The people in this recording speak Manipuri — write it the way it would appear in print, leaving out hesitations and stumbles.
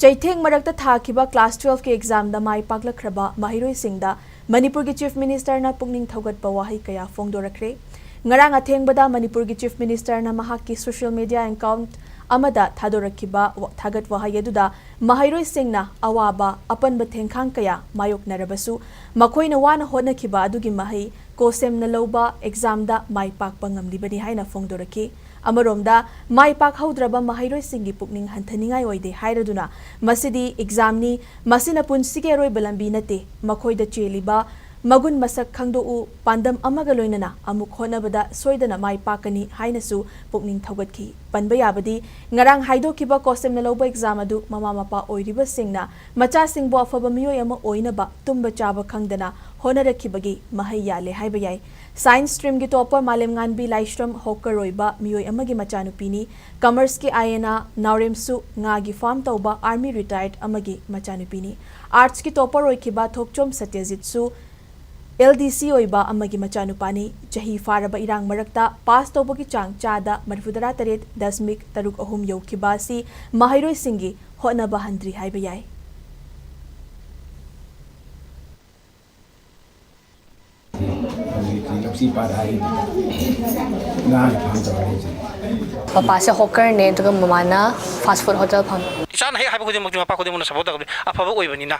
Cheitheng marakta thakhiba class 12 ke exam da mai paklakkhraba maheiroi singda Manipur ki chief minister na pukning thougat wahei kaya fongdorakhre ngarang athengbada Manipur ki chief minister na mahak ki social media account amada thadorakhiba thagat wahei aduda maheiroi singna awaba apanba thengkhang kaya mayok narabasu makoina wana hotnakhiba adugi mahei kosem na loba exam da mai pakpa ngamlibani haina fongdorakhi Amaromda mai pak haudraba maheiroi singi pukning hanthaningai oide hairaduna masidi exam ni masina punsige roi balambi nate makhoida cheliba magun masak khangdo u pandam amaga loinana amuk honabada soidana mai pakani hainasu pukning thaugatki panba yabadi ngarang haido kiba kosem na loba exam adu mama mapa oiriba singna macha singbo afaba miyoi ama oinaba tumba chaba khangdana honarakibagi mahai yale haiba yai Science stream ki topper Malem Nganbi Laishram Hawker Roiba Miyoi Amagi Machanupini, Commerce ki Ayana Nauremsu Ngagi Farm Tauba Army Retired Amagi Machanupini, Arts ki topper Roikiba Thokchom Satyajitsu, LDC Oiba Amagi Machanupani, Jahi Faraba Irang Marakta, Pass Tobo ki Chang Chada, Marfudara Taret, Dasmik, Taruk Ohum Yokibasi, Maheiroi Singi, Honaba Handri Haibayai. Papa se hawker ne to mama na fast food hotel phang Isan hai hai pukudi mukti mapa kudi muna sabot agli apa ba oi bani na